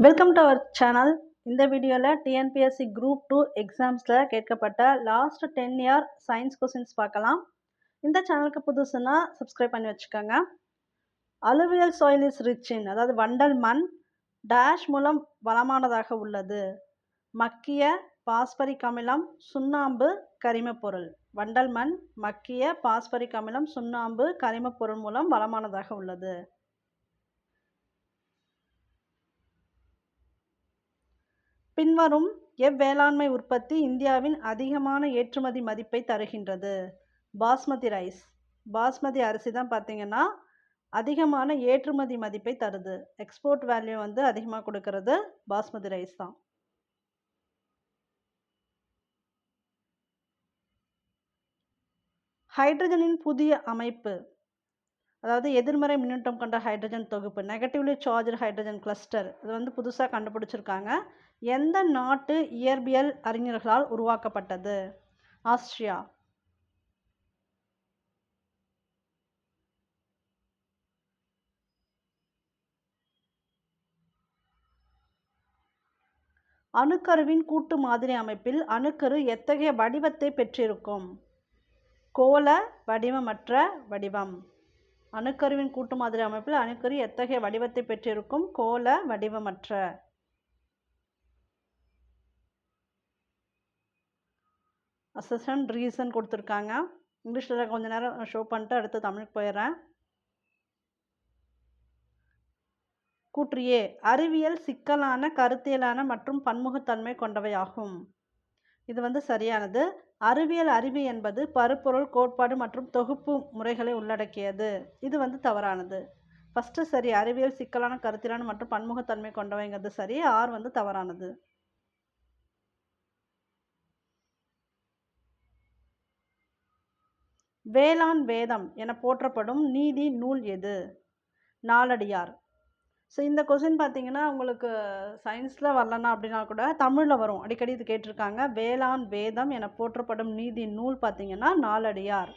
Welcome to our channel. இந்த வீடியோவில் TNPSC group 2 எக்ஸாம்ஸில் கேட்கப்பட்ட லாஸ்ட் 10 இயர் சயின்ஸ் கொஸ்டின்ஸ் பார்க்கலாம். இந்த சேனலுக்கு புதுசுன்னா சப்ஸ்கிரைப் பண்ணி வச்சுக்கோங்க. Alluvial soil is rich in, அதாவது வண்டல் மண் டேஷ் மூலம் வளமானதாக உள்ளது. மக்கிய பாஸ்பரிக் அமிலம், சுண்ணாம்பு, கரிமப்பொருள். வண்டல் மண் மக்கிய பாஸ்பரிக் அமிலம், சுண்ணாம்பு, கரிமப்பொருள் மூலம் வளமானதாக உள்ளது. பின்வரும் எவ்வேளாண்மை உற்பத்தி இந்தியாவின் அதிகமான ஏற்றுமதி மதிப்பை தருகின்றது? பாஸ்மதி ரைஸ். பாஸ்மதி அரிசி தான் பார்த்தீங்கன்னா அதிகமான ஏற்றுமதி மதிப்பை தருது. எக்ஸ்போர்ட் வேல்யூ அதிகமாக கொடுக்கறது பாஸ்மதி ரைஸ் தான். ஹைட்ரஜனின் புதிய அமைப்பு, அதாவது எதிர்மறை மின்னூட்டம் கொண்ட ஹைட்ரஜன் தொகுப்பு, நெகட்டிவ்லி சார்ஜ்டு ஹைட்ரஜன் கிளஸ்டர், இது புதுசாக கண்டுபிடிச்சிருக்காங்க. எந்த நாட்டு இயற்பியல் அறிஞர்களால் உருவாக்கப்பட்டது? ஆஸ்திரியா. அணுக்கருவின் கூட்டு மாதிரி அமைப்பில் அணுக்கரு எத்தகைய வடிவத்தை பெற்றிருக்கும்? கோள வடிவமற்ற வடிவம். அணுக்கருவின் கூட்டு மாதிரி அமைப்பில் அணுக்கரு எத்தகைய வடிவத்தை பெற்றிருக்கும்? கோள வடிவமற்ற. அசன் ரீசன் கொடுத்துருக்காங்க. இங்கிலீஷில் கொஞ்ச நேரம் ஷோ பண்ணிட்டு அடுத்து தமிழுக்கு போயிடுறேன். கூற்றியே அறிவியல் சிக்கலான, கருத்தியலான மற்றும் பன்முகத்தன்மை கொண்டவையாகும். இது சரியானது. அறிவியல் அறிவு என்பது பருப்பொருள், கோட்பாடு மற்றும் தொகுப்பு முறைகளை உள்ளடக்கியது. இது தவறானது. ஃபஸ்ட்டு சரி, அறிவியல் சிக்கலான, கருத்தியலான மற்றும் பன்முகத்தன்மை கொண்டவைங்கிறது சரி. ஆர் தவறானது. வேளாண் வேதம் என போற்றப்படும் நீதி நூல் எது? நாலடியார். ஸோ இந்த கொஸ்டின் பார்த்தீங்கன்னா உங்களுக்கு சயின்ஸில் வரலன்னா அப்படின்னா கூட தமிழில் வரும். அடிக்கடி இது கேட்டிருக்காங்க. வேளாண் வேதம் என போற்றப்படும் நீதி நூல் பார்த்தீங்கன்னா நாலடியார்.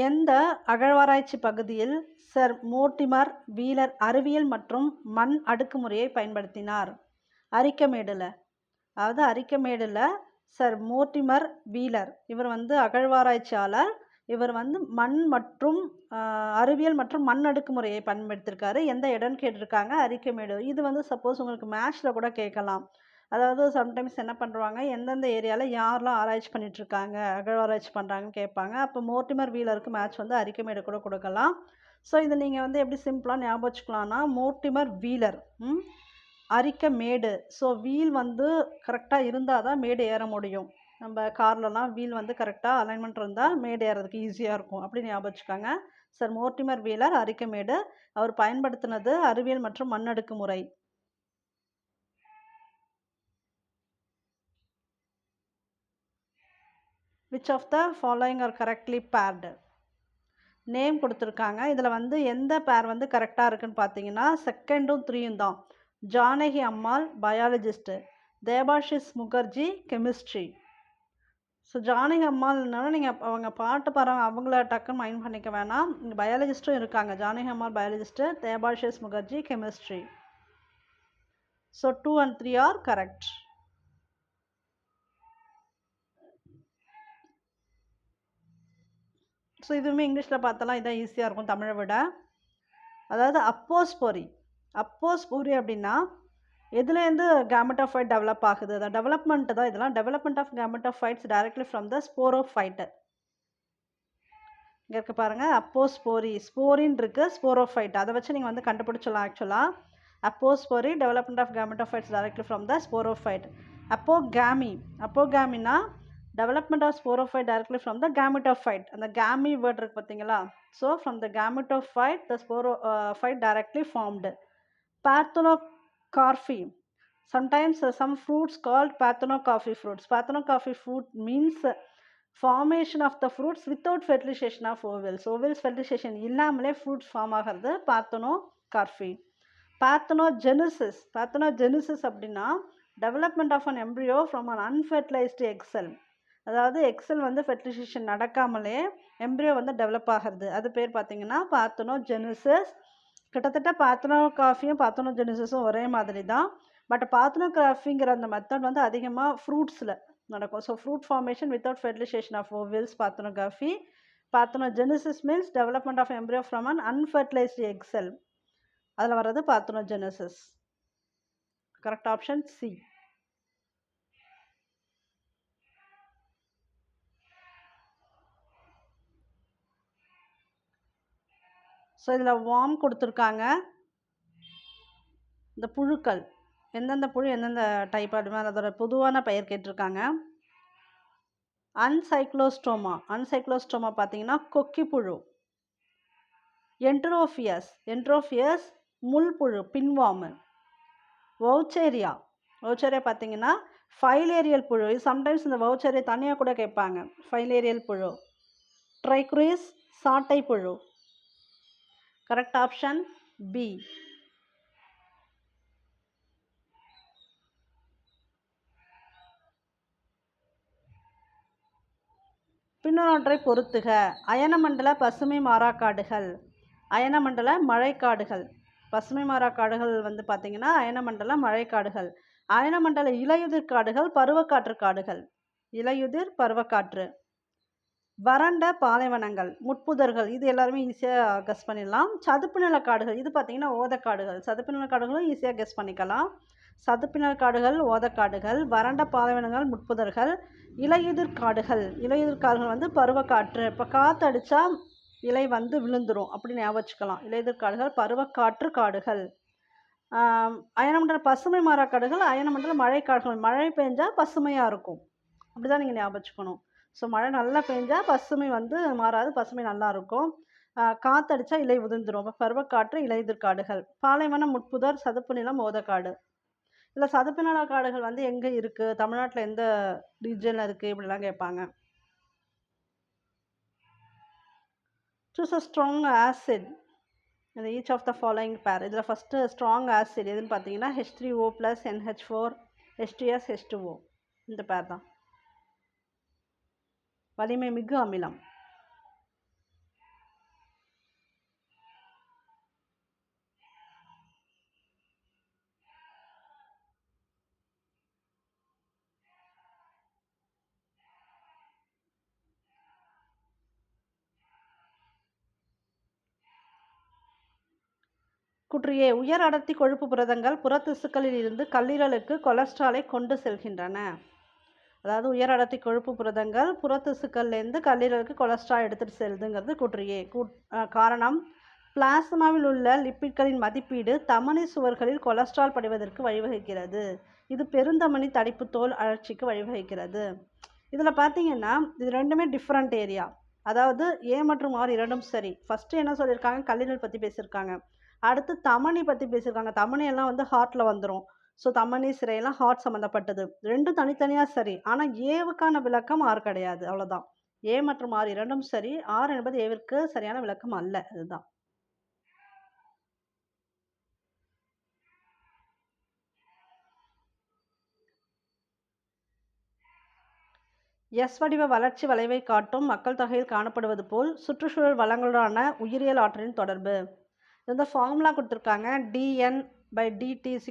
எந்த அகழ்வாராய்ச்சி பகுதியில் சர் மோர்டிமர் வீலர் அறிவியல் மற்றும் மண் அடுக்குமுறையை பயன்படுத்தினார்? அரிக்கமேடுல. அதாவது அரிக்கமேடுல சர் மோர்டிமர் வீலர் இவர் அகழ்வாராய்ச்சியாளர். இவர் மண் மற்றும் அறிவியல் மற்றும் மண் அடுக்குமுறையை பயன்படுத்தியிருக்காரு. எந்த இடம்னு கேட்டிருக்காங்க? அரிக்கமேடு. இது சப்போஸ் உங்களுக்கு மேட்ச்சில் கூட கேட்கலாம். அதாவது சம்டைம்ஸ் என்ன பண்ணுவாங்க, எந்தெந்த ஏரியாவில் யாரெலாம் ஆராய்ச்சி பண்ணிகிட்ருக்காங்க, அகழ்வாராய்ச்சி பண்ணுறாங்கன்னு கேட்பாங்க. அப்போ மோர்டிமர் வீலருக்கு மேட்ச் அரிக்கமேடு கூட கொடுக்கலாம். ஸோ இது நீங்கள் எப்படி சிம்பிளாக ஞாபகம் வச்சுக்கலாம்னா, Mortimer Wheeler Arikamedu. So wheel கரெக்டாக இருந்தால் தான் மேடு ஏற முடியும். நம்ம கார்லலாம் வீல் கரெக்டாக அலைன்மெண்ட் இருந்தால் மேடு ஏறதுக்கு ஈஸியாக இருக்கும். அப்படி ஞாபகம் வச்சுக்கோங்க. Sir Mortimer Wheeler Arikamedu. அவர் பயன்படுத்தினது அறிவியல் மற்றும் மண்ணடுக்கு முறை. Which of the following are correctly paired? Name கொடுத்துருக்காங்க. இதில் எந்த பேர் கரெக்டாக இருக்குன்னு பார்த்தீங்கன்னா 2ம் 3யும் தான். Janaki Ammal biologist, Debashish Mukherjee chemistry. So Janaki அம்மாள்னாலும் நீங்கள் அவங்க பாட்டு பாடுறாங்க, அவங்கள டக்குன்னு மைண்ட் பண்ணிக்க வேணாம். இங்கே பயாலஜிஸ்ட்டும் இருக்காங்க. Janaki Ammal biologist, Debashish Mukherjee chemistry. So 2 and 3 are correct. So இதுவுமே இங்கிலீஷில் பார்த்தலாம் இதான் ஈஸியாக இருக்கும் தமிழை விட. அதாவது அப்போஸ்போரி. அப்போஸ்போரி அப்படின்னா எதுலேருந்து கேமெட்டோஃபைட் டெவலப் ஆகுது? அதான் டெவலப்மெண்ட் தான். இதெல்லாம் development of gametophytes directly from the sporophyte. இங்கே இருக்க பாருங்கள், அப்போஸ்போரி. ஸ்போரின் இருக்குது, ஸ்போரோஃபைட். அதை வச்சு நீங்கள் கண்டுபிடிச்சலாம். ஆக்சுவலாக apospory development of gametophytes directly from the sporophyte. Apogamy. அப்போகாமினா development of sporophyte directly from the gametophyte. அந்த gami word இருக்கு பார்த்தீங்களா? So from the gametophyte the sporophyte directly formed. Parthenocarpy. Sometimes some fruits called parthenocarpy fruits. Parthenocarpy fruit means formation of the fruits without fertilization of ovals. Ovals fertilization இல்லாமலே fruits form ஆகிறது parthenocarpy. Parthenogenesis. Parthenogenesis அப்படின்னா development of an embryo from an unfertilized egg cell. அதாவது XL வந்து fertilisation நடக்காமலே embryo வந்து develop ஆகிறது. அது பேர் பார்த்தீங்கன்னா பார்த்தனோஜெனிசிஸ். கிட்டத்தட்ட பார்த்தனோகிராஃபியும் பார்த்தனோஜெனிசிஸும் ஒரே மாதிரி தான். பட் பார்த்தனோகிராஃபிங்கிற அந்த மெத்தட் வந்து அதிகமாக ஃப்ரூட்ஸில் நடக்கும். So fruit formation without fertilization of ovules parthenocarpy. Parthenogenesis means development of embryo from an unfertilized egg cell. அதில் வர்றது parthenogenesis. Correct option C. So இதில் வார்ம் கொடுத்துருக்காங்க. இந்த புழுக்கள் எந்தெந்த புழு எந்தெந்த டைப் அப்படிமா அதோட பொதுவான பெயர் கேட்டிருக்காங்க. அன்சைக்ளோஸ்டோமா பார்த்தீங்கன்னா கொக்கி புழு. என்ட்ரோஃபியஸ் முள் புழு, பின்வார்ம். வவுச்சேரியா பார்த்தீங்கன்னா ஃபைலேரியல் புழு. இது சம்டைம்ஸ் இந்த வவுச்சேரியா தனியாக கூட கேட்பாங்க. ஃபைலேரியல் புழு. ட்ரைக்ரீஸ் சாட்டை புழு. Correct option B. பின்னொன்றை பொறுத்துக. அயனமண்டல பசுமை மாறாக்காடுகள், அயனமண்டல மழைக்காடுகள். பசுமை மாறாக்காடுகள் வந்து பார்த்தீங்கன்னா அயனமண்டல மழைக்காடுகள். அயனமண்டல இலையுதிர் காடுகள், பருவக்காற்று காடுகள். இலையுதிர், பருவக்காற்று. வறண்ட பாலைவனங்கள், முட்புதர்கள். இது எல்லாருமே ஈஸியாக கெஸ் பண்ணிடலாம். சதுப்பு நில காடுகள், இது பார்த்தீங்கன்னா ஓதக்காடுகள். சதுப்பு நில காடுகளும் ஈஸியாக கெஸ் பண்ணிக்கலாம். சதுப்பு நில காடுகள், ஓதக்காடுகள். வறண்ட பாலைவனங்கள், முட்புதர்கள். இலையுதிர் காடுகள் வந்து பருவக்காற்று. இப்போ காற்று அடித்தா இலை வந்து விழுந்துடும், அப்படி ஞாபகம் வச்சுக்கலாம். இலையுதிர் காடுகள், பருவக்காற்று காடுகள். அயனமண்டல பசுமை மாறாக்காடுகள், அயனமண்டல மழைக்காடுகள். மழை பெஞ்சால் பசுமையாக இருக்கும், அப்படி தான் நீங்கள் ஞாபகம் வச்சுக்கணும். ஸோ மழை நல்லா பெஞ்சால் பசுமை வந்து மாறாது, பசுமை நல்லா இருக்கும். காற்றடிச்சா இலை உதிர்ந்துடும். அப்போ பருவக்காற்று, இலையுதிர் காடுகள். பாலைவனம், முட்புதர், சதுப்பு நிலம், ஓதக்காடு. இல்லை சதுப்பு நில காடுகள் வந்து எங்கே இருக்குது, தமிழ்நாட்டில் எந்த ரீஜனில் இருக்குது, இப்படிலாம் கேட்பாங்க. சூஸ் அ ஸ்ட்ராங் ஆசிட் இந்த each of the following pair. இதில் ஃபஸ்ட்டு ஸ்ட்ராங் ஆசிட் எதுன்னு பார்த்தீங்கன்னா H3O + NH4 H2S H2O. இந்த பேர் தான் வலிமை மிகு அமிலம். குற்றியே உயர் அடர்த்தி கொழுப்பு புரதங்கள் புறத்திசுக்களில் இருந்து கல்லீரலுக்கு கொலஸ்ட்ராலை கொண்டு செல்கின்றன. அதாவது உயர் அடர்த்தி கொழுப்பு புரதங்கள் புறத்திசுக்கள்லேருந்து கல்லீரலுக்கு கொலஸ்ட்ரால் எடுத்துகிட்டு செல்லுதுங்கிறது குற்றியே. காரணம், பிளாஸ்மாவில் உள்ள லிப்பிட்களின் மதிப்பீடு தமனி சுவர்களில் கொலஸ்ட்ரால் படிவதற்கு வழிவகுக்கிறது. இது பெருந்தமனி தடிப்பு தோல் அழற்சிக்கு வழிவகுக்கிறது. இதில் பார்த்தீங்கன்னா இது ரெண்டுமே டிஃப்ரெண்ட் ஏரியா. அதாவது ஏ மற்றும் ஆர் இரண்டும் சரி. ஃபஸ்ட்டு என்ன சொல்லியிருக்காங்க, கல்லீரல் பற்றி பேசியிருக்காங்க. அடுத்து தமனி பற்றி பேசியிருக்காங்க. தமனியெல்லாம் வந்து ஹார்ட்டில் வந்துடும். ஸோ தமனி, சிரையெல்லாம் ஹார்ட் சம்மந்தப்பட்டது. ரெண்டும் தனித்தனியாக சரி. ஆனால் ஏவுக்கான விளக்கம் ஆர் கிடையாது, அவ்வளோதான். ஏ மற்றும் ஆர் இரண்டும் சரி. ஆர் என்பது ஏவிற்கு சரியான விளக்கம் அல்ல, இதுதான். எஸ் வடிவ வளர்ச்சி வளைவை காட்டும் மக்கள் தொகையில் காணப்படுவது போல் சுற்றுச்சூழல் வளங்களுடான உயிரியல் ஆற்றலின் தொடர்பு. இந்த ஃபார்முலா கொடுத்துருக்காங்க. dN/dt =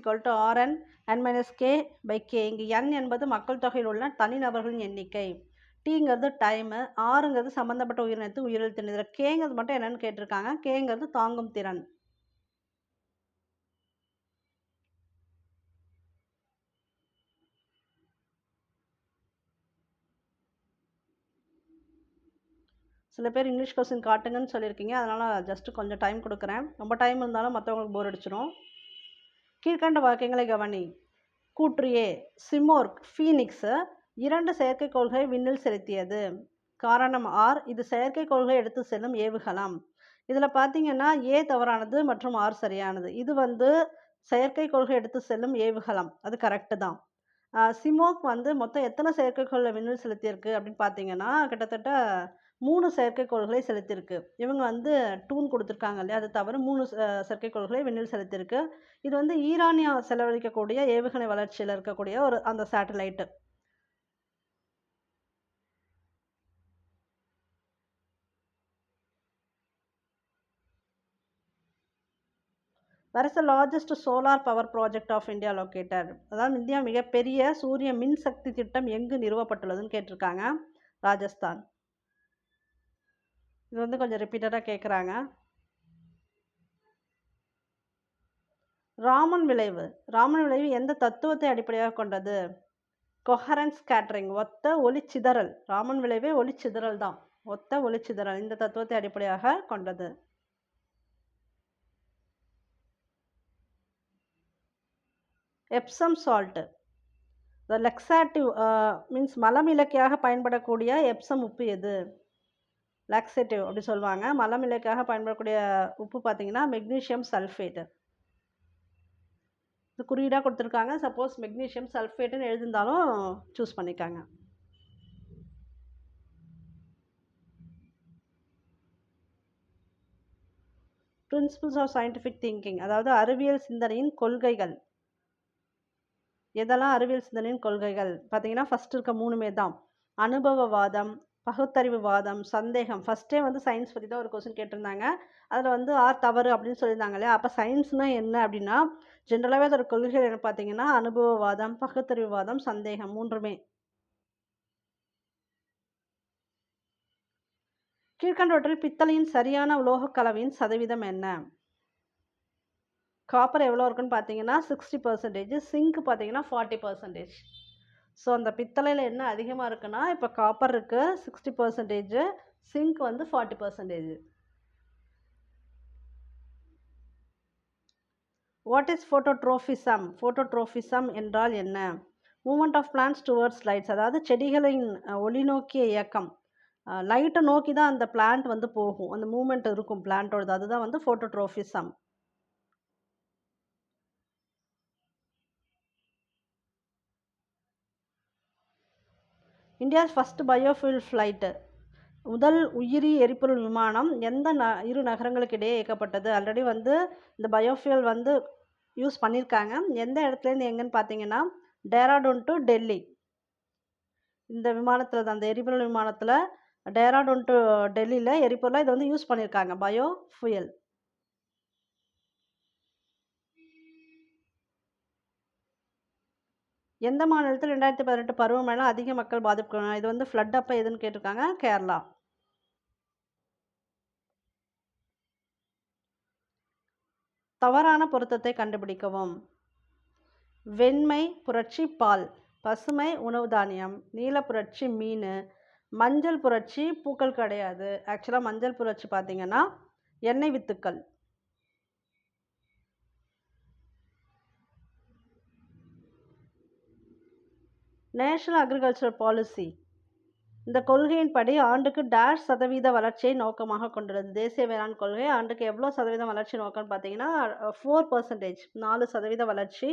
Rn n-k/k. இங்கு n என்பது மக்கள் தொகையில் உள்ள தனிநபர்களின் எண்ணிக்கை, டிங்கிறது டைமு, ஆறுங்கிறது சம்மந்தப்பட்ட உயிரினத்து உயிரியல் திறன். இதில் கேங்கிறது மட்டும் என்னன்னு கேட்டிருக்காங்க. கேங்கிறது தாங்கும் திறன். சில பேர் இங்கிலீஷ் கொஸ்டின் காட்டுங்கன்னு சொல்லியிருக்கீங்க, அதனால் ஜஸ்ட்டு கொஞ்சம் டைம் கொடுக்குறேன். ரொம்ப டைம் இருந்தாலும் மற்றவங்களுக்கு போர் அடிச்சிடும். கீழ்கண்ட வாக்கியங்களை கவனி. கூற்றியே சிமோர்க் ஃபீனிக்ஸு 2 செயற்கைக்கோள்களை விண்ணில் செலுத்தியது. காரணம் ஆர், இது செயற்கைக்கோள்களை எடுத்து செல்லும் ஏவுகலம். இதில் பார்த்தீங்கன்னா ஏ தவறானது மற்றும் ஆர் சரியானது. இது வந்து செயற்கைக்கோள்களை எடுத்து செல்லும் ஏவுகலம், அது கரெக்டு தான். சிமோக் வந்து மொத்தம் எத்தனை செயற்கைக்கோளை விண்ணில் செலுத்தியிருக்கு அப்படின்னு பார்த்தீங்கன்னா கிட்டத்தட்ட 3 செயற்கைக்கோள்களை செலுத்தியிருக்கு. இவங்க வந்து டூன் கொடுத்துருக்காங்க இல்லையா, அது தவிர 3 செயற்கைக்கோள்களை விண்ணில் செலுத்தியிருக்கு. இது வந்து ஈரானியா செலவழிக்கக்கூடிய ஏவுகணை வளர்ச்சியில் இருக்கக்கூடிய ஒரு அந்த satellite. Where is the largest solar power project of India located? அதாவது இந்தியா மிகப்பெரிய சூரிய மின்சக்தி திட்டம் எங்கு நிறுவப்பட்டுள்ளதுன்னு கேட்டிருக்காங்க. ராஜஸ்தான். இது வந்து கொஞ்சம் ரிப்பீட்டடாக கேட்குறாங்க. ராமன் விளைவு. ராமன் விளைவு எந்த தத்துவத்தை அடிப்படையாக கொண்டது? கொஹரன்ஸ் ஸ்கேட்டரிங், ஒத்த ஒளிச்சிதறல். ராமன் விளைவே ஒளிச்சிதறல் தான். ஒத்த ஒளிச்சிதறல் இந்த தத்துவத்தை அடிப்படையாக கொண்டது. Epsom salt. The laxative means மலமிளக்கியாக பயன்படக்கூடிய எப்சம் உப்பு எது? லாக்ஸேட்டிவ் அப்படி சொல்லுவாங்க. மலமிளக்கியாக பயன்படக்கூடிய உப்பு பார்த்தீங்கன்னா மெக்னீஷியம் சல்ஃபேட். இது குறியீடாக கொடுத்துருக்காங்க. சப்போஸ் மெக்னீஷியம் சல்ஃபேட்டுன்னு எழுதியிருந்தாலும் சூஸ் பண்ணிக்காங்க. பிரின்சிபிள்ஸ் ஆஃப் சயின்டிஃபிக் திங்கிங், அதாவது அறிவியல் சிந்தனையின் கொள்கைகள். எதெல்லாம் அறிவியல் சிந்தனையின் கொள்கைகள் பார்த்தீங்கன்னா ஃபஸ்ட் இருக்க 3மே தான். அனுபவவாதம், பகுத்தறிவுவாதம், சந்தேகம். ஃபஸ்ட்டே வந்து சயின்ஸ் பற்றி தான் ஒரு கொஸ்டின் கேட்டிருந்தாங்க. அதில் வந்து தவறு அப்படின்னு சொல்லியிருந்தாங்க இல்லையா? அப்போ சயின்ஸ்னால் என்ன அப்படின்னா ஜென்ரலாகவே அதோட கொள்கைகள் என்ன பார்த்தீங்கன்னா அனுபவவாதம், பகுத்தறிவுவாதம், சந்தேகம் 3மே. கீழ்கண்டவற்றில் பித்தளையின் சரியான உலோக கலவையின் சதவீதம் என்ன? காப்பர் எவ்வளோ இருக்குன்னு பார்த்தீங்கன்னா 60%, சிங்க் பார்த்தீங்கன்னா 40%. ஸோ அந்த பித்தளையில் என்ன அதிகமாக இருக்குன்னா இப்போ காப்பர் இருக்குது 60%, சிங்க் வந்து 40%. What is ஃபோட்டோட்ரோஃபிசம்? ஃபோட்டோட்ரோஃபிசம் என்றால் என்ன? Movement of plants towards lights, அதாவது செடிகளின் ஒளி நோக்கிய இயக்கம். லைட்டை நோக்கி தான் அந்த பிளான்ட் வந்து போகும், அந்த மூமெண்ட் இருக்கும் பிளான்ட்டோடது, அதுதான் வந்து ஃபோட்டோட்ரோஃபிசம். இந்தியாஸ் ஃபஸ்ட் பயோஃபியூல் ஃப்ளைட்டு, முதல் உயிரி எரிபொருள் விமானம் எந்த 2 நகரங்களுக்கு இடையே இயக்கப்பட்டது? ஆல்ரெடி வந்து இந்த பயோஃபியூல் வந்து யூஸ் பண்ணியிருக்காங்க. எந்த இடத்துலேருந்து எங்கன்னு பார்த்தீங்கன்னா டேராடூன் டு டெல்லி. இந்த விமானத்தில் தான், அந்த எரிபொருள் விமானத்தில் டேராடூன் டு டெல்லியில் எரிபொருளாக இதை வந்து யூஸ் பண்ணியிருக்காங்க, பயோஃபியல். எந்த மாநிலத்தில் 2018 பருவமழை அதிக மக்கள் பாதிப்பு? இது வந்து ஃப்ளட் அப்போ எதுன்னு கேட்டிருக்காங்க, கேரளா. தவறான பொருத்தத்தை கண்டுபிடிக்கவும். வெண்மை புரட்சி பால், பசுமை உணவு தானியம், நீல புரட்சி மீன், மஞ்சள் புரட்சி பூக்கள் கிடையாது. ஆக்சுவலாக மஞ்சள் புரட்சி பார்த்தீங்கன்னா எண்ணெய் வித்துக்கள். நேஷனல் அக்ரிகல்ச்சர் பாலிசி, இந்த கொள்கையின்படி ஆண்டுக்கு -% வளர்ச்சியை நோக்கமாக கொண்டுள்ளது. தேசிய வேளாண் கொள்கை ஆண்டுக்கு எவ்வளோ சதவீதம் வளர்ச்சி நோக்கம்னு பார்த்தீங்கன்னா 4%, 4% வளர்ச்சி.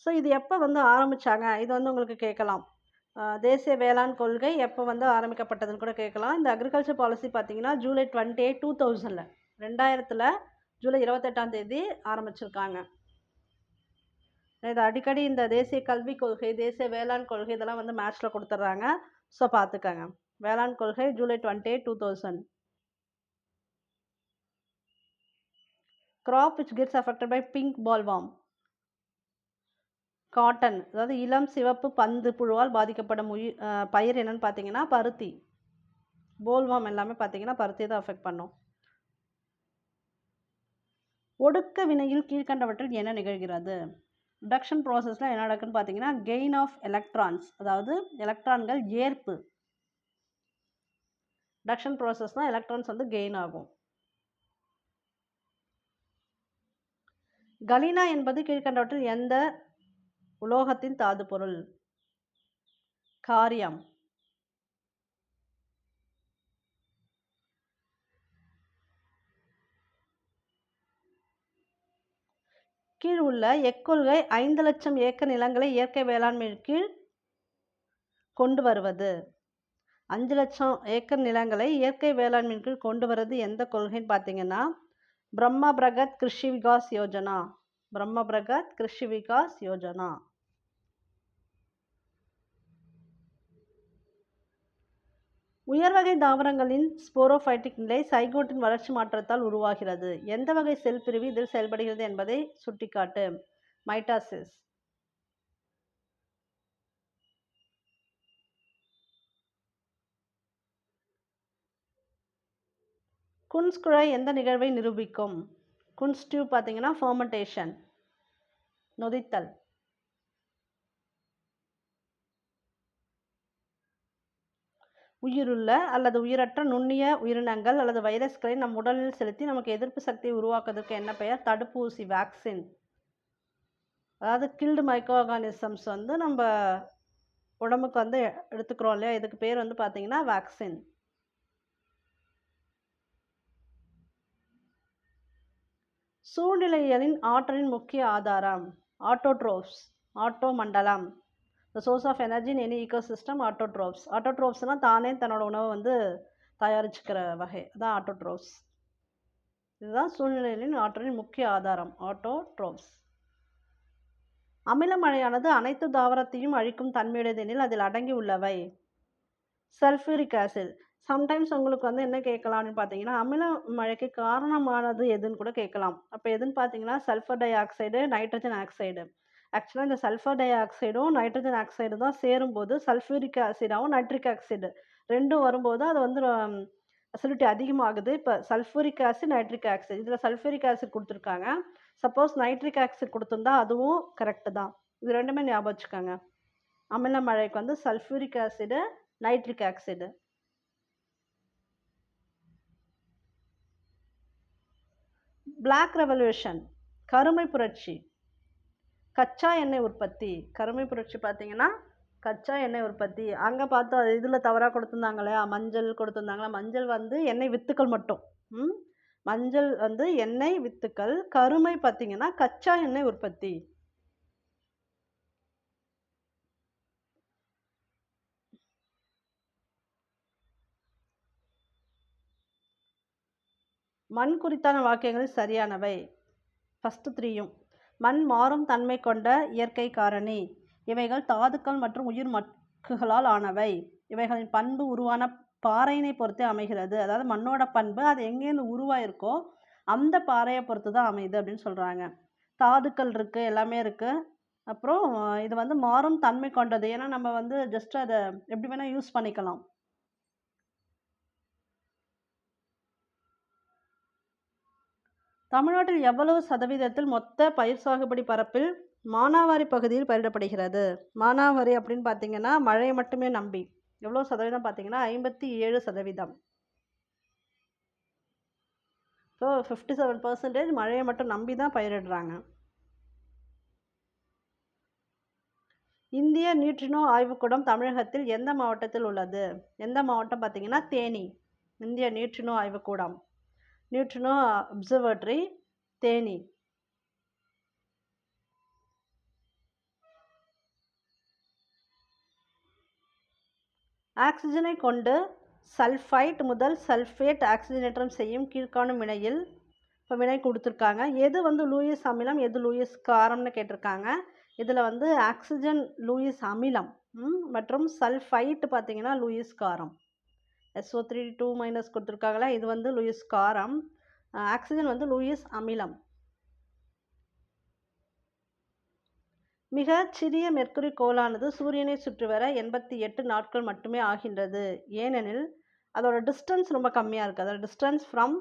ஸோ இது எப்போ வந்து ஆரம்பித்தாங்க, இது வந்து உங்களுக்கு கேட்கலாம். தேசிய வேளாண் கொள்கை எப்போ வந்து ஆரம்பிக்கப்பட்டதுன்னு கூட கேட்கலாம். இந்த அக்ரிகல்ச்சர் பாலிசி பார்த்தீங்கன்னா ஜூலை 28, 2000, 2000 ஜூலை 28ஆம் தேதி ஆரம்பிச்சிருக்காங்க. இது அடிக்கடி இந்த தேசிய கல்விக் கொள்கை, தேசிய வேளாண் கொள்கை இதெல்லாம் வந்து மேட்ச்சில் கொடுத்துட்றாங்க. ஸோ பார்த்துக்கங்க. வேளாண் கொள்கை July 28, 2000. crop which gets affected by pink bollworm. Cotton, அதாவது இளம் சிவப்பு பந்து புழுவால் பாதிக்கப்படும் பயிர் என்னன்னு பார்த்தீங்கன்னா பருத்தி. போல்வாம் எல்லாமே பார்த்தீங்கன்னா பருத்தி தான் அஃபெக்ட் பண்ணும். ஒடுக்க வினையில் கீழ்கண்டவற்றில் என்ன நிகழ்கிறது? ரிடக்ஷன் ப்ராசஸில் என்ன நடக்குன்னு பார்த்தீங்கன்னா கெயின் ஆஃப் எலக்ட்ரான்ஸ், அதாவது எலக்ட்ரான்கள் ஏற்பு. ரிடக்ஷன் ப்ராசஸ்னால் எலக்ட்ரான்ஸ் வந்து கெயின் ஆகும். கலினா என்பது கீழ்கண்டவற்றில் எந்த உலோகத்தின் தாது பொருள்? காரியம். கீழ் உள்ள எக்கொள்கை 5 லட்சம் ஏக்கர் நிலங்களை இயற்கை வேளாண்மையின் கீழ் கொண்டு வருவது. 5 லட்சம் ஏக்கர் நிலங்களை இயற்கை வேளாண்மையின் கீழ் கொண்டு வருவது எந்த கொள்கைன்னு பார்த்தீங்கன்னா பிரம்மா பிரகத் கிருஷி விகாஸ் யோஜனா. பிரம்ம பிரகத் கிருஷி விகாஸ் யோஜனா. உயர்வகை தாவரங்களின் ஸ்போரோஃபைட்டிக் நிலை சைகோட்டின் வளர்ச்சி மாற்றத்தால் உருவாகிறது. எந்த வகை செல் பிரிவு இதில் செயல்படுகிறது என்பதை சுட்டிக்காட்டு. மைட்டாசிஸ். குன்ஸ் குழாய் எந்த நிகழ்வை நிரூபிக்கும்? குன்ஸ் டியூப் பார்த்தீங்கன்னா ஃபெர்மெண்டேஷன், நொதித்தல். உயிருள்ள அல்லது உயிரற்ற நுண்ணிய உயிரினங்கள் அல்லது வைரஸ்களை நம் உடலில் செலுத்தி நமக்கு எதிர்ப்பு சக்தியை உருவாக்குவதற்கு என்ன பெயர்? தடுப்பூசி, வேக்சின். அதாவது கில்டு மைக்ரோ ஆர்கானிசம்ஸ் வந்து நம்ம உடம்புக்கு வந்து எடுத்துக்கிறோம் இல்லையா, இதுக்கு பேர் வந்து பார்த்தீங்கன்னா வேக்சின். சூழ்நிலையியலின் ஆற்றலின் முக்கிய ஆதாரம் ஆட்டோட்ரோப்ஸ், ஆட்டோ மண்டலம். The source of energy in any ecosystem autotrophs. ஆட்டோட்ரோப்ஸ்னால் தானே தன்னோட உணவை வந்து தயாரிச்சுக்கிற வகை, அதான் ஆட்டோட்ரோப்ஸ். இதுதான் சூழ்நிலையின் ஆற்றலின் முக்கிய ஆதாரம், ஆட்டோட்ரோப்ஸ். அமில மழையானது அனைத்து தாவரத்தையும் அழிக்கும் தன்மையுடையது எனில் அதில் அடங்கி உள்ளவை. Sulphuric acid. சம்டைம்ஸ் உங்களுக்கு வந்து என்ன கேட்கலாம் அப்படின்னு பார்த்தீங்கன்னா, அமில மழைக்கு காரணமானது எதுன்னு கூட கேட்கலாம். அப்போ எதுன்னு பார்த்தீங்கன்னா sulphur di oxide, nitrogen oxide. ஆக்சுவலாக இந்த சல்ஃபர் டை ஆக்சைடும் நைட்ரஜன் ஆக்சைடு தான் சேரும்போது சல்ஃபூரிக் ஆசிடாகவும் நைட்ரிக் ஆக்சைடு ரெண்டும் வரும்போது அது வந்து அசிடிட்டி அதிகமாகுது. இப்போ சல்ஃபூரிக் ஆசிட், நைட்ரிக் ஆக்சைடு, இதில் சல்ஃபூரிக் ஆசிட் கொடுத்துருக்காங்க. சப்போஸ் நைட்ரிக் ஆக்சைடு கொடுத்துருந்தா அதுவும் கரெக்டு தான். இது ரெண்டுமே ஞாபகம் வச்சுக்கோங்க. அமில மழைக்கு வந்து sulphuric acid, nitric oxide. Black revolution, கருமை புரட்சி. கச்சா எண்ணெய் உற்பத்தி. கருமை புரட்சி பார்த்தீங்கன்னா கச்சா எண்ணெய் உற்பத்தி. அங்கே பார்த்தோம் இதில் தவறாக கொடுத்துருந்தாங்க இல்லையா, மஞ்சள் கொடுத்துருந்தாங்களா. மஞ்சள் வந்து எண்ணெய் வித்துக்கள் மட்டும். மஞ்சள் வந்து எண்ணெய் வித்துக்கள். கருமை பார்த்தீங்கன்னா கச்சா எண்ணெய் உற்பத்தி. மண் குறித்தான வாக்கியங்கள் சரியானவை. ஃபஸ்ட்டு 3யும். மண் மாறும் தன்மை கொண்ட இயற்கை காரணி. இவைகள் தாதுக்கள் மற்றும் உயிர் மட்குகளால் ஆனவை. இவைகளின் பண்பு உருவான பாறையினை பொறுத்தே அமைகிறது. அதாவது மண்ணோட பண்பு அது எங்கேருந்து உருவாயிருக்கோ அந்த பாறையை பொறுத்து தான் அமையுது அப்படின்னு சொல்கிறாங்க. தாதுக்கள் இருக்குது, எல்லாமே இருக்குது. அப்புறம் இது வந்து மாறும் தன்மை கொண்டது. ஏன்னா நம்ம வந்து ஜஸ்ட் அதை எப்படி வேணால் யூஸ் பண்ணிக்கலாம். தமிழ்நாட்டில் எவ்வளவு சதவீதத்தில் மொத்த பயிர் சாகுபடி பரப்பில் மானாவாரி பகுதியில் பயிரிடப்படுகிறது? மானாவாரி அப்படின்னு பார்த்தீங்கன்னா மழையை மட்டுமே நம்பி. எவ்வளோ சதவீதம் பார்த்தீங்கன்னா 57%. ஸோ 57% மழையை மட்டும் நம்பி தான் பயிரிடுறாங்க. இந்திய நியூட்ரினோ ஆய்வுக்கூடம் தமிழகத்தில் எந்த மாவட்டத்தில் உள்ளது? எந்த மாவட்டம் பார்த்தீங்கன்னா தேனி. இந்திய நியூட்ரினோ ஆய்வுக்கூடம், நியூட்ரினோ அப்சர்வேட்டரி, தேனி. ஆக்சிஜனை கொண்டு சல்ஃபைட் முதல் சல்ஃபேட் ஆக்சிஜனேற்றம் செய்யும் கீழ்காணும் வினையில் இப்போ வினை கொடுத்துருக்காங்க. எது வந்து லூயிஸ் அமிலம், எது லூயிஸ் காரம்னு கேட்டிருக்காங்க. இதில் வந்து ஆக்சிஜன் லூயிஸ் அமிலம் மற்றும் சல்ஃபைட் பார்த்தீங்கன்னா லூயிஸ் காரம். SO3 2- கொடுத்துருக்காங்களா, இது வந்து லூயிஸ் காரம். ஆக்சிஜன் வந்து லூயிஸ் அமிலம். மிக சிறிய மெர்க்குரி கோளானது சூரியனை சுற்றி வர 88 நாட்கள் மட்டுமே ஆகின்றது. ஏனெனில் அதோட டிஸ்டன்ஸ் ரொம்ப கம்மியாக இருக்குது. அதோட டிஸ்டன்ஸ் ஃப்ரம்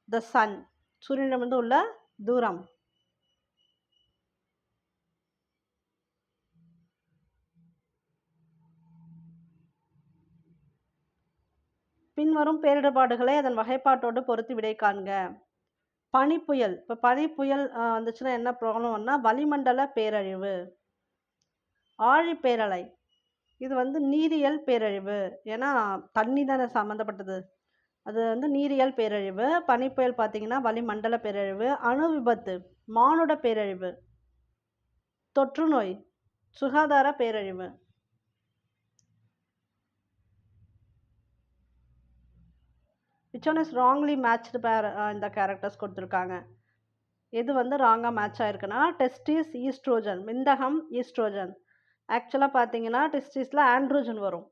த சன், சூரியனிடமிருந்து உள்ள தூரம். பின்வரும் பேரிடர்பாடுகளை அதன் வகைப்பாட்டோடு பொறுத்து விடை காண்க. பனிப்புயல். இப்போ பனிப்புயல் வந்துச்சுன்னா என்ன ப்ராப்ளம்னா வளிமண்டல பேரழிவு. ஆழிப்பேரலை, இது வந்து நீரியல் பேரழிவு. ஏன்னா தண்ணி தானே சம்மந்தப்பட்டது, அது வந்து நீரியல் பேரழிவு. பனிப்புயல் பார்த்தீங்கன்னா வளிமண்டல பேரழிவு. அணு விபத்து, மானுட பேரழிவு. தொற்றுநோய், சுகாதார பேரழிவு. Which one is wrongly matched pair இந்த கேரக்டர்ஸ் கொடுத்துருக்காங்க. எது வந்து ராங்காக மேட்ச் ஆயிருக்குன்னா டெஸ்டிஸ் ஈஸ்ட்ரோஜன், விந்தகம் ஈஸ்ட்ரோஜன். ஆக்சுவலாக பார்த்தீங்கன்னா டெஸ்டிஸில் ஆண்ட்ரோஜன் வரும்.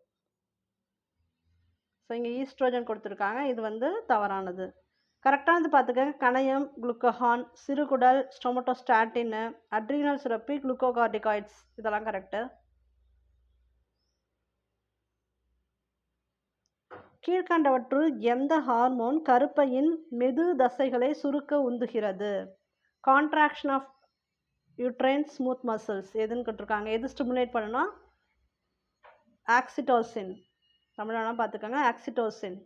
ஸோ இங்கே ஈஸ்ட்ரோஜன் கொடுத்துருக்காங்க, இது வந்து தவறானது. கரெக்டானது பார்த்துக்கங்க. கணையம், குளுக்கோஹான், சிறுகுடல், ஸ்டொமட்டோஸ்டாட்டின், அட்ரினல் சுரப்பி, குளுக்கோகார்டிகாய்ட்ஸ், இதெல்லாம் கரெக்டு. கீழ்கண்டவற்றுள் எந்த ஹார்மோன் கருப்பையின் மெது தசைகளை சுருக்க உந்துகிறது? Contraction of uterine smooth muscles எதுன்னு கேட்டிருக்காங்க. எது ஸ்டிமுலேட் பண்ணணும்? ஆக்சிடோசின். தமிழ்லாம் பார்த்துக்கோங்க, ஆக்சிடோசின்.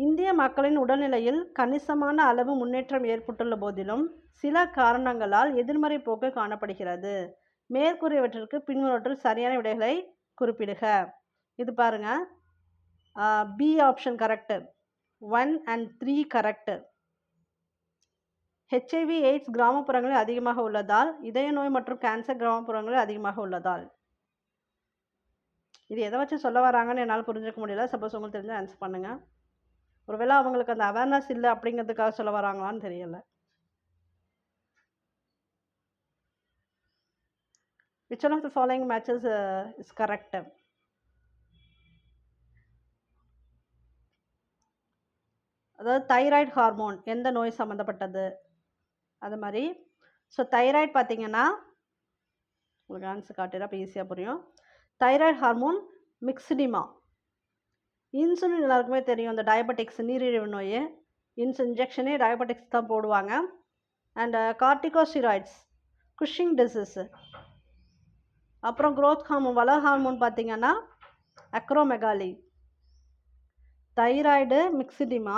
இந்திய மக்களின் உடல்நிலையில் கணிசமான அளவு முன்னேற்றம் ஏற்பட்டுள்ள போதிலும் சில காரணங்களால் எதிர்மறை போக்கு காணப்படுகிறது. மேற்கூறியவற்றிற்கு பின்வருவற்றில் சரியான விடைகளை குறிப்பிடுக. இது பாருங்க, B option correct. 1 and 3 correct. HIV AIDS கிராமப்புறங்களில் அதிகமாக உள்ளதால், இதய நோய் மற்றும் கேன்சர் கிராமப்புறங்களில் அதிகமாக உள்ளதால். இது எதை வச்சு சொல்ல வராங்கன்னு என்னால் புரிஞ்சுக்க முடியல. சப்போஸ் உங்களுக்கு தெரிஞ்ச ஆன்சர் பண்ணுங்க. ஒருவேளை அவங்களுக்கு அந்த அவேர்னஸ் இல்லை அப்படிங்கிறதுக்காக சொல்ல வராங்களான்னு தெரியல. Which one of the following matches is correct? அதாவது தைராய்டு ஹார்மோன் எந்த நோய் சம்மந்தப்பட்டது? அது மாதிரி ஸோ தைராய்டு பார்த்தீங்கன்னா உங்களுக்கு ஆன்சர் காட்டுறேன், அப்போ ஈஸியாக புரியும். Thyroid hormone மிக்ஸ்டிமா. இன்சுலின் எல்லாருக்குமே தெரியும், இந்த டயபெட்டிக்ஸ் நீரிழிவு நோய் இன்ஜெக்ஷனே டயபெட்டிக்ஸ் தான் போடுவாங்க. And corticosteroids Cushing disease. அப்புறம் க்ரோத் ஹார்மோன் வளர் ஹார்மோன் பார்த்தீங்கன்னா அக்ரோமெகாலி. தைராய்டு மிக்ஸ்டிமா,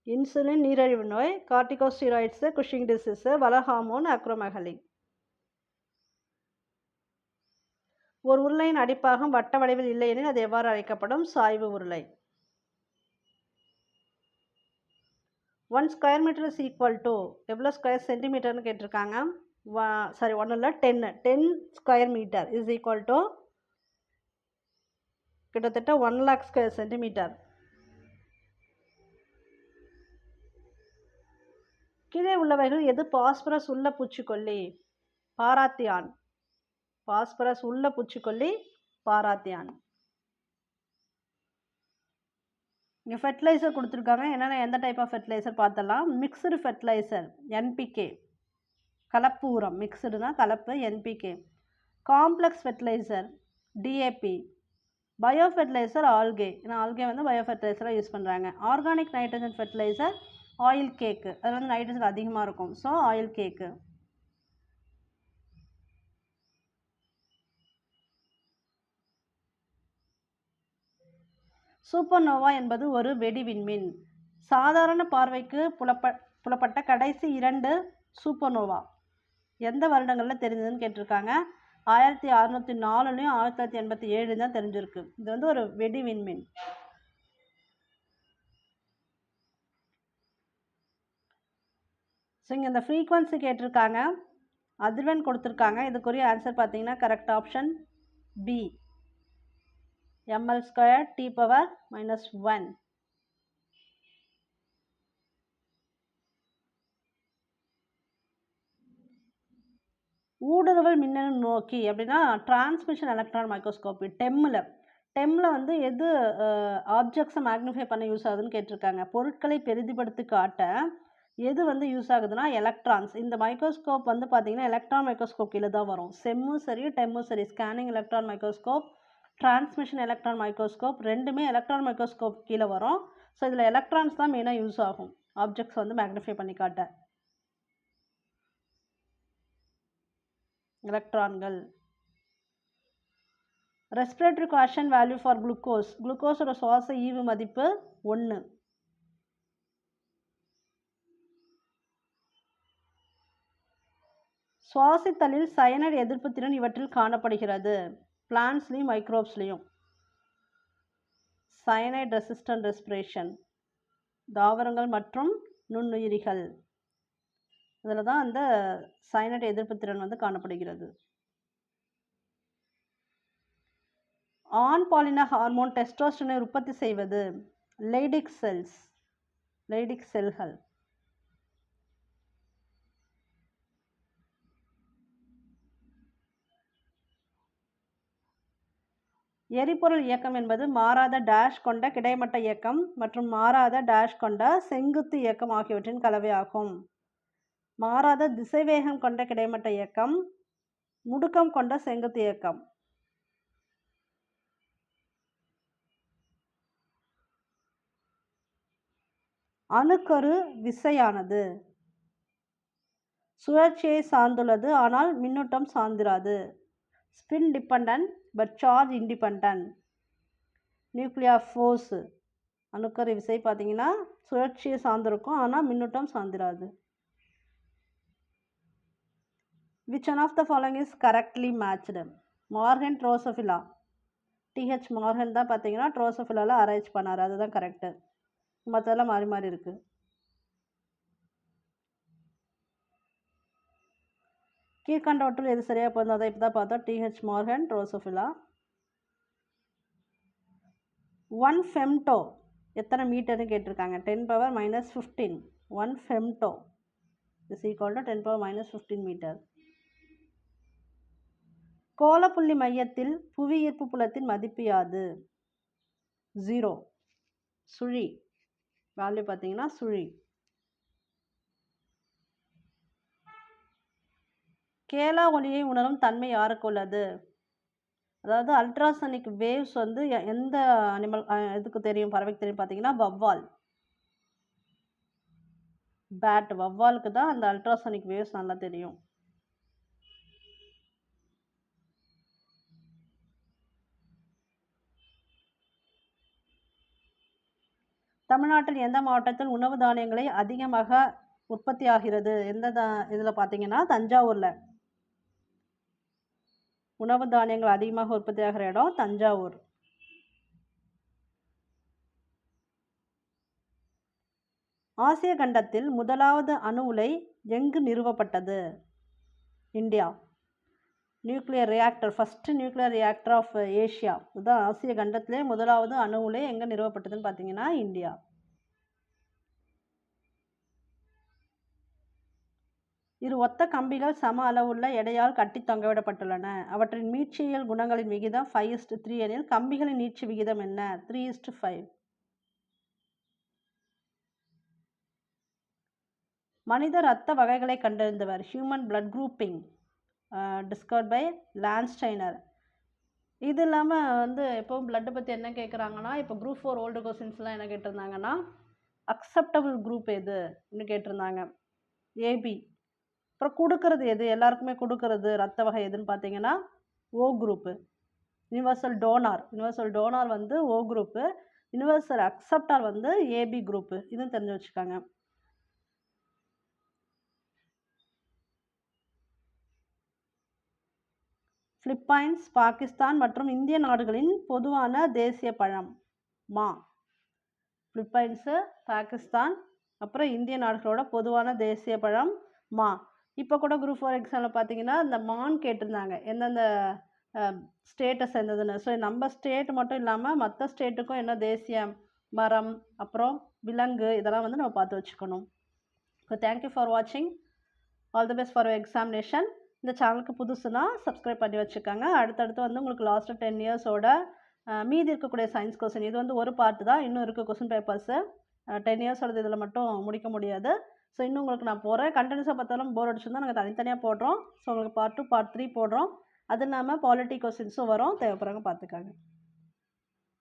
இன்சுலின் நீரிழிவு நோய், கார்டிகோஸ்டிராய்ட்ஸு குஷிங் டிசீஸு, வளர் ஹார்மோன் அக்ரோமெகாலி. ஒரு உருளையின் அடிப்பாகம் வட்ட வடிவில் இல்லை எனில் அது எவ்வாறு அழைக்கப்படும்? சாய்வு உருளை. 1 square metre is equal to எவ்வளோ ஸ்கொயர் சென்டிமீட்டர்னு கேட்டிருக்காங்க. சாரி 1 இல்லை 10 square metre is equal to கிட்டத்தட்ட 1 lakh ஸ்கொயர் சென்டிமீட்டர். கீழே உள்ளவைகள் எது பாஸ்பரஸ் உள்ள பூச்சிக்கொல்லி? பாராத்தியான். பாஸ்பரஸ் உள்ள பூச்சிக்கொல்லி பாராத்தியான். இங்கே ஃபெர்டிலைசர் கொடுத்துருக்காங்க. என்னென்ன எந்த டைப் ஆஃப் ஃபெர்டிலைசர் பார்த்தலாம். மிக்சடு ஃபெர்டிலைசர் என்பிகே, கலப்பு உரம். மிக்சடுனா கலப்பு, NPK. Complex fertiliser DAP. Bio fertiliser algae. ஏன்னா ஆல்கே வந்து பயோ ஃபெர்டிலைசராக யூஸ் பண்ணுறாங்க. Organic nitrogen fertiliser oil cake. அதில் வந்து நைட்ரஜன் அதிகமாக இருக்கும், ஸோ ஆயில் கேக்கு. சூப்பர்னோவா என்பது ஒரு வெடி விண்மீன். சாதாரண பார்வைக்கு புலப்பட்ட கடைசி 2 சூப்பர்னோவா எந்த வருடங்களில் தெரிஞ்சதுன்னு கேட்டிருக்காங்க. 1604லையும் 1987 தான் தெரிஞ்சிருக்கு. இது வந்து ஒரு வெடி விண்மீன். ஸோ இங்கே இந்த ஃப்ரீக்வன்சி கேட்டிருக்காங்க, அதிர்வெண் கொடுத்துருக்காங்க. இதுக்குரிய ஆன்சர் பார்த்தீங்கன்னா correct option B, ml² T⁻⁻1. ஊடுருவல் மின்னணு நோக்கி அப்படின்னா டிரான்ஸ்மிஷன் எலக்ட்ரான் மைக்ரோஸ்கோப்பி. டெம்மில் வந்து எது ஆப்ஜெக்ட்ஸை மேக்னிஃபை பண்ண யூஸ் ஆகுதுன்னு கேட்டிருக்காங்க. பொருட்களை பெரிதிப்படுத்தி காட்ட எது வந்து யூஸ் ஆகுதுன்னா எலக்ட்ரான்ஸ். இந்த மைக்ரோஸ்கோப் வந்து பார்த்தீங்கன்னா எலக்ட்ரான் மைக்ரோஸ்கோப் கீழே தான் வரும். செம்மும் சரி டெம்மும் சரி. Scanning electron microscope, transmission electron microscope ரெண்டுமே எலக்ட்ரான் மைக்ரோஸ்கோப் கீழே வரும். ஸோ இதில் எலக்ட்ரான்ஸ் தான் மெயினாக யூஸ் ஆகும் ஆப்ஜெக்ட்ஸ் வந்து மேக்னிஃபை பண்ணி காட்ட. எலக்ட்ரான்கள். Respiratory quotient value for glucose. குளுக்கோஸோட சுவாச ஈவு மதிப்பு 1. சுவாசித்தலில் சயனைடு எதிர்ப்பு திறன் இவற்றில் காணப்படுகிறது. பிளான்ட்ஸ்லையும் மைக்ரோப்ஸ்லையும். சயனைடு ரெசிஸ்டன்ட் ரெஸ்பிரேஷன் தாவரங்கள் மற்றும் நுண்ணுயிரிகள், இதில் தான் அந்த சயனைடு எதிர்ப்பு திறன் வந்து காணப்படுகிறது. ஆண் பாலின ஹார்மோன் டெஸ்டோஸ்டரோனை உற்பத்தி செய்வது லெய்டிக் செல்ஸ், லெய்டிக் செல்கள். எரிபொருள் இயக்கம் என்பது மாறாத டேஷ் கொண்ட கிடைமட்ட இயக்கம் மற்றும் மாறாத டேஷ் கொண்ட செங்குத்து இயக்கம் ஆகியவற்றின் கலவையாகும். மாறாத திசைவேகம் கொண்ட கிடைமட்ட இயக்கம், முடுக்கம் கொண்ட செங்குத்து இயக்கம். அணுக்கரு விசையானது சுழற்சியை சார்ந்துள்ளது, ஆனால் மின்னூட்டம் சார்ந்திராது. Spin dependent but charge independent. Nuclear force அணுக்கரு விசை பார்த்தீங்கன்னா சுழற்சியை சார்ந்திருக்கும், ஆனால் மின்னூட்டம் சார்ந்திராது. Which one of the following is correctly matched? Morgan Drosophila. T H Morgan தான் பார்த்தீங்கன்னா ட்ரோசோஃபிலாவில் ஆராய்ச்சி பண்ணார், அதுதான் கரெக்டு. மற்றதெல்லாம் மாறி மாறி இருக்குது. கீழ்கண்டவற்றில் எது சரியாக போகுது அதை இப்போ தான் பார்த்தோம். DH Morgan drosophila. 1 ஃபெம்டோ எத்தனை மீட்டர்னு கேட்டிருக்காங்க. 10⁻⁻15. 1 femto is equal to 10⁻⁻15 metre. கோளப்புள்ளி மையத்தில் புவி ஈர்ப்பு புலத்தின் மதிப்பு யாது? 0. சுழி வேல்யூ பார்த்தீங்கன்னா சுழி. கேலா ஒளியை உணரும் தன்மை யாருக்கு உள்ளது? அதாவது அல்ட்ராசோனிக் வேவ்ஸ் வந்து எந்த அனிமல் இதுக்கு தெரியும், பறவைக்கு தெரியும் பார்த்தீங்கன்னா வவ்வால், பேட். வவ்வாலுக்கு தான் அந்த அல்ட்ராசோனிக் வேவ்ஸ் நல்லா தெரியும். தமிழ்நாட்டில் எந்த மாவட்டத்தில் உணவு தானியங்களை அதிகமாக உற்பத்தி ஆகிறது? எந்த இதில் பார்த்தீங்கன்னா தஞ்சாவூரில் உணவு தானியங்கள் அதிகமாக உற்பத்தி ஆகிற இடம் தஞ்சாவூர். ஆசிய கண்டத்தில் முதலாவது அணு உலை எங்கு நிறுவப்பட்டது? India. Nuclear reactor, first nuclear reactor of Asia. இதுதான் ஆசிய கண்டத்திலே முதலாவது அணு உலை எங்கே நிறுவப்பட்டதுன்னு பார்த்தீங்கன்னா இந்தியா. இரு ஒத்த கம்பிகள் சம அளவுள்ள எடையால் கட்டி தொங்கவிடப்பட்டுள்ளன. அவற்றின் மீட்சியியல் குணங்களின் விகிதம் 5:3 எனில் கம்பிகளின் நீட்சி விகிதம் என்ன? 3:5. மனித இரத்த வகைகளை கண்டறிந்தவர். Human blood grouping discovered by Landsteiner. இது இல்லாமல் வந்து எப்போவும் பிளட்டை பற்றி என்ன கேட்குறாங்கன்னா, இப்போ குரூப் 4 ஓல்டு கொஸ்டின்ஸ்லாம் என்ன கேட்டிருந்தாங்கன்னா, அக்செப்டபிள் குரூப் எதுன்னு கேட்டிருந்தாங்க. ஏபி. அப்புறம் கொடுக்கறது எது, எல்லாருக்குமே கொடுக்கறது ரத்த வகை எதுன்னு பார்த்தீங்கன்னா ஓ குரூப்பு. யூனிவர்சல் டோனார் வந்து ஓ குரூப்பு. யூனிவர்சல் அக்செப்டார் வந்து ஏபி குரூப்பு. இதுவும் தெரிஞ்சு வச்சுக்காங்க. பிலிப்பைன்ஸ், பாகிஸ்தான் மற்றும் இந்திய நாடுகளின் பொதுவான தேசிய பழம் மா. பிலிப்பைன்ஸு, பாகிஸ்தான் அப்புறம் இந்திய நாடுகளோட பொதுவான தேசிய பழம் மா. இப்போ கூட குரூப் 4 எக்ஸாமில் பார்த்தீங்கன்னா இந்த மான் கேட்டிருந்தாங்க, எந்தெந்த ஸ்டேட்டஸ் இருந்ததுன்னு. ஸோ நம்ம ஸ்டேட் மட்டும் இல்லாமல் மற்ற ஸ்டேட்டுக்கும் என்ன தேசிய மரம் அப்புறம் விலங்கு இதெல்லாம் வந்து நம்ம பார்த்து வச்சுக்கணும். ஸோ தேங்க்யூ ஃபார் வாட்சிங். All the best for examination. இந்த சேனலுக்கு புதுசுனா சப்ஸ்கிரைப் பண்ணி வச்சுக்கோங்க. அடுத்தடுத்து வந்து உங்களுக்கு லாஸ்ட்டு 10 இயர்ஸோட மீதி இருக்கக்கூடிய சயின்ஸ் கொஸ்டின், இது வந்து ஒரு பார்ட்டு தான், இன்னும் இருக்குது கொஸ்டின் பேப்பர்ஸு. 10 இயர்ஸோடது இதில் மட்டும் முடிக்க முடியாது. ஸோ இன்னும் உங்களுக்கு நான் போகிறேன். கண்டினியூஸாக பார்த்தாலும் போர் அடிச்சுருந்தா நாங்கள் தனித்தனியாக போடுறோம். ஸோ உங்களுக்கு பார்ட் 2 பார்ட் 3 போடுறோம். அது இல்லாமல் பாலிட்டி கொஸ்டின்ஸும் வரும், தேவைப்படுறவங்க பார்த்துக்காங்க.